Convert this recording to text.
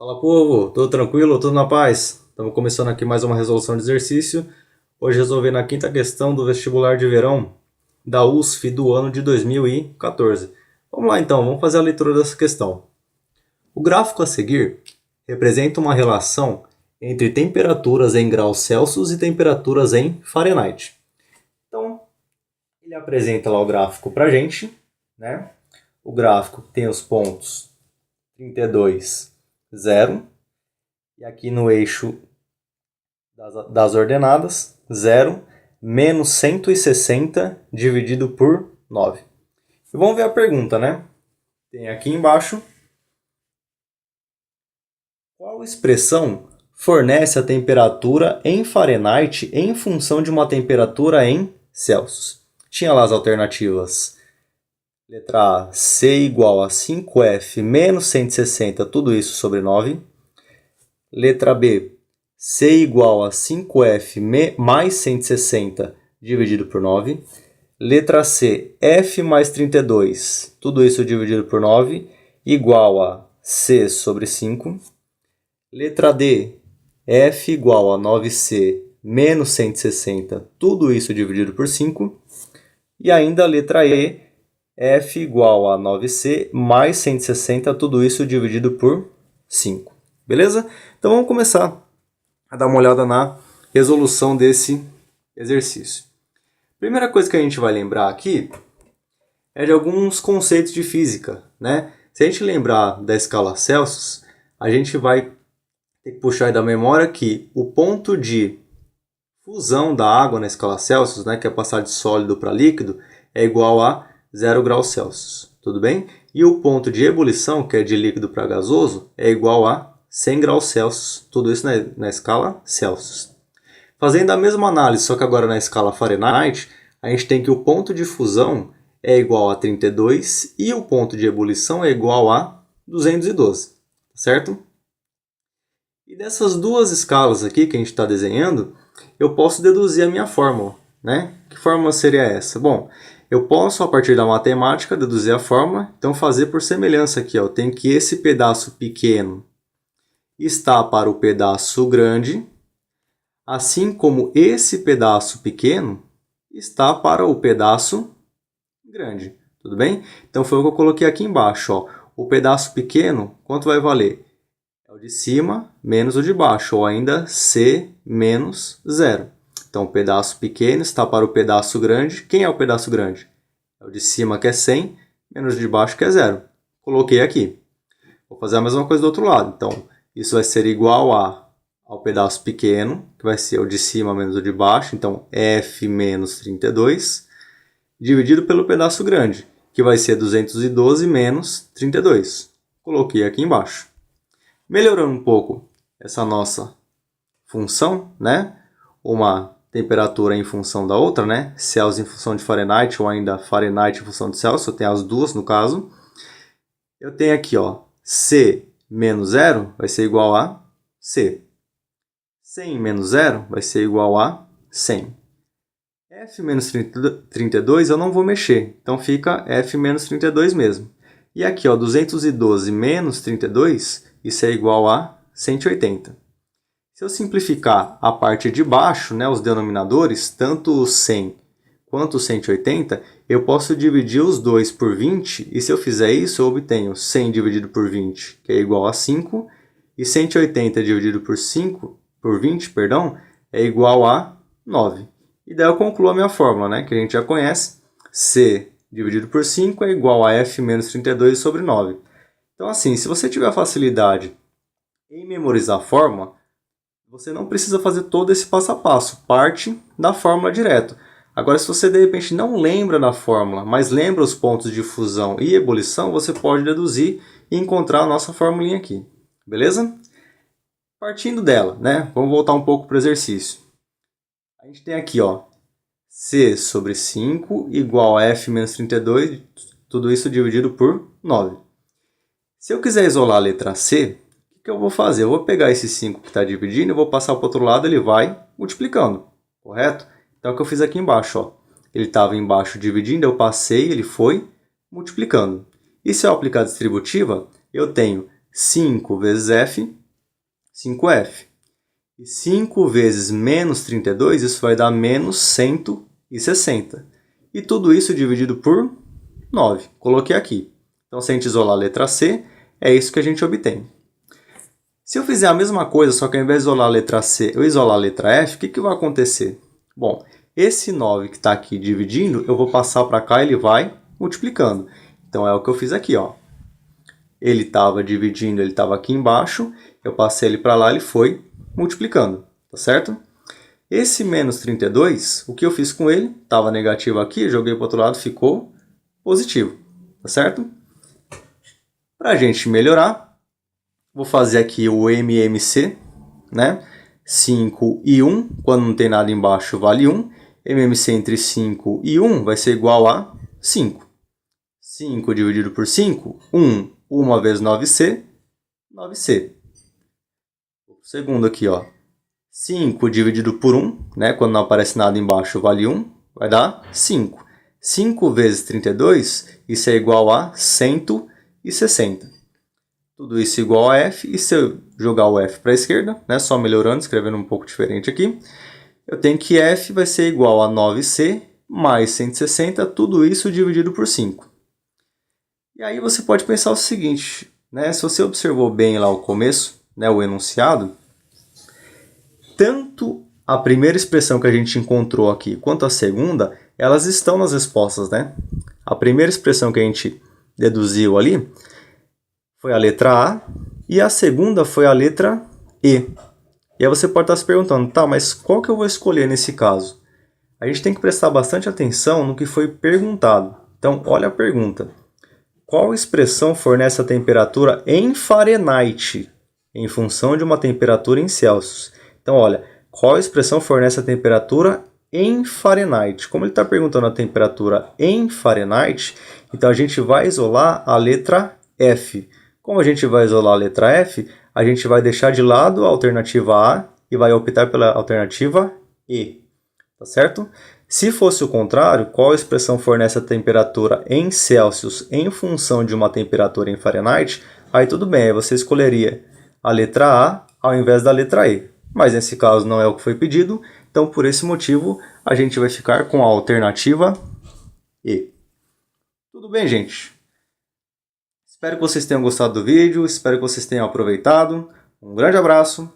Fala, povo, tudo tranquilo, tudo na paz? Estamos começando aqui mais uma resolução de exercício. Hoje resolvendo a quinta questão do vestibular de verão da USF do ano de 2014. Vamos lá então, vamos fazer a leitura dessa questão. O gráfico a seguir representa uma relação entre temperaturas em graus Celsius e temperaturas em Fahrenheit. Então, ele apresenta lá o gráfico para a gente, né? O gráfico tem os pontos 32, 0. E aqui no eixo das ordenadas, 0 menos 160 dividido por 9. E vamos ver a pergunta, né? Tem aqui embaixo. Qual expressão fornece a temperatura em Fahrenheit em função de uma temperatura em Celsius? Tinha lá as alternativas. Letra A, C igual a 5F menos 160, tudo isso sobre 9. Letra B, C igual a 5F mais 160 dividido por 9. Letra C, F mais 32, tudo isso dividido por 9, igual a C sobre 5. Letra D, F igual a 9C menos 160, tudo isso dividido por 5. E ainda a letra E, F igual a 9C mais 160, tudo isso dividido por 5. Beleza? Então vamos começar a dar uma olhada na resolução desse exercício. Primeira coisa que a gente vai lembrar aqui é de alguns conceitos de física, né? Se a gente lembrar da escala Celsius, a gente vai ter que puxar aí da memória que o ponto de fusão da água na escala Celsius, né, que é passar de sólido para líquido, é igual a 0 graus Celsius, tudo bem? E o ponto de ebulição, que é de líquido para gasoso, é igual a 100 graus Celsius, tudo isso na escala Celsius. Fazendo a mesma análise, só que agora na escala Fahrenheit, a gente tem que o ponto de fusão é igual a 32 e o ponto de ebulição é igual a 212, certo? E dessas duas escalas aqui que a gente está desenhando, eu posso deduzir a minha fórmula, né? Que fórmula seria essa? Bom, eu posso, a partir da matemática, deduzir a fórmula, então fazer por semelhança aqui. Ó. Eu tenho que esse pedaço pequeno está para o pedaço grande, assim como esse pedaço pequeno está para o pedaço grande. Tudo bem? Então foi o que eu coloquei aqui embaixo. Ó. O pedaço pequeno, quanto vai valer? É o de cima menos o de baixo, ou ainda C menos 0. Então, o pedaço pequeno está para o pedaço grande. Quem é o pedaço grande? É o de cima, que é 100, menos o de baixo, que é 0. Coloquei aqui. Vou fazer a mesma coisa do outro lado. Então, isso vai ser igual ao pedaço pequeno, que vai ser o de cima menos o de baixo. Então, F menos 32, dividido pelo pedaço grande, que vai ser 212 menos 32. Coloquei aqui embaixo. Melhorando um pouco essa nossa função, né? Uma temperatura em função da outra, né? Celsius em função de Fahrenheit ou ainda Fahrenheit em função de Celsius, eu tenho as duas no caso. Eu tenho aqui, ó, C menos 0 vai ser igual a C. 100 menos 0 vai ser igual a 100. F menos 32 eu não vou mexer, então fica F menos 32 mesmo. E aqui, ó, 212 menos 32, isso é igual a 180. Se eu simplificar a parte de baixo, né, os denominadores, tanto o 100 quanto o 180, eu posso dividir os dois por 20, e se eu fizer isso, eu obtenho 100 dividido por 20, que é igual a 5, e 180 dividido por 20, é igual a 9. E daí eu concluo a minha fórmula, né, que a gente já conhece, C dividido por 5 é igual a F menos 32 sobre 9. Então, assim, se você tiver facilidade em memorizar a fórmula, você não precisa fazer todo esse passo a passo, parte da fórmula direto. Agora, se você de repente não lembra da fórmula, mas lembra os pontos de fusão e ebulição, você pode deduzir e encontrar a nossa formulinha aqui. Beleza? Partindo dela, né? Vamos voltar um pouco para o exercício. A gente tem aqui, ó, C sobre 5 igual a F menos 32, tudo isso dividido por 9. Se eu quiser isolar a letra C, o que eu vou fazer? Eu vou pegar esse 5 que está dividindo e vou passar para o outro lado, ele vai multiplicando, correto? Então, é o que eu fiz aqui embaixo. Ó. Ele estava embaixo dividindo, eu passei, ele foi multiplicando. E se eu aplicar a distributiva, eu tenho 5 vezes F, 5F. E 5 vezes menos 32, isso vai dar menos 160. E tudo isso dividido por 9. Coloquei aqui. Então, se a gente isolar a letra C, é isso que a gente obtém. Se eu fizer a mesma coisa, só que ao invés de isolar a letra C, eu isolar a letra F, o que vai acontecer? Bom, esse 9 que está aqui dividindo, eu vou passar para cá e ele vai multiplicando. Então, é o que eu fiz aqui, ó. Ele estava dividindo, ele estava aqui embaixo, eu passei ele para lá, ele foi multiplicando, tá certo? Esse menos 32, o que eu fiz com ele? Estava negativo aqui, joguei para o outro lado, ficou positivo, tá certo? Para a gente melhorar, vou fazer aqui o MMC, né? 5 e 1, quando não tem nada embaixo, vale 1. MMC entre 5 e 1 vai ser igual a 5. 5 dividido por 5, 1. 1 vezes 9C, 9C. O segundo aqui, ó. 5 dividido por 1, né? Quando não aparece nada embaixo, vale 1. Vai dar 5. 5 vezes 32, isso é igual a 160. Tudo isso igual a F. E se eu jogar o F para a esquerda, né? Só melhorando, escrevendo um pouco diferente aqui, eu tenho que F vai ser igual a 9C mais 160, tudo isso dividido por 5. E aí você pode pensar o seguinte, né? Se você observou bem lá o começo, né, o enunciado, tanto a primeira expressão que a gente encontrou aqui quanto a segunda, elas estão nas respostas, né? A primeira expressão que a gente deduziu ali foi a letra A e a segunda foi a letra E. E aí você pode estar se perguntando, tá, mas qual que eu vou escolher nesse caso? A gente tem que prestar bastante atenção no que foi perguntado. Então, olha a pergunta. Qual expressão fornece a temperatura em Fahrenheit em função de uma temperatura em Celsius? Então, olha, qual expressão fornece a temperatura em Fahrenheit? Como ele está perguntando a temperatura em Fahrenheit, então a gente vai isolar a letra F. Como a gente vai isolar a letra F, a gente vai deixar de lado a alternativa A e vai optar pela alternativa E. Tá certo? Se fosse o contrário, qual expressão fornece a temperatura em Celsius em função de uma temperatura em Fahrenheit? Aí tudo bem, aí você escolheria a letra A ao invés da letra E. Mas nesse caso não é o que foi pedido, então por esse motivo a gente vai ficar com a alternativa E. Tudo bem, gente? Espero que vocês tenham gostado do vídeo, espero que vocês tenham aproveitado. Um grande abraço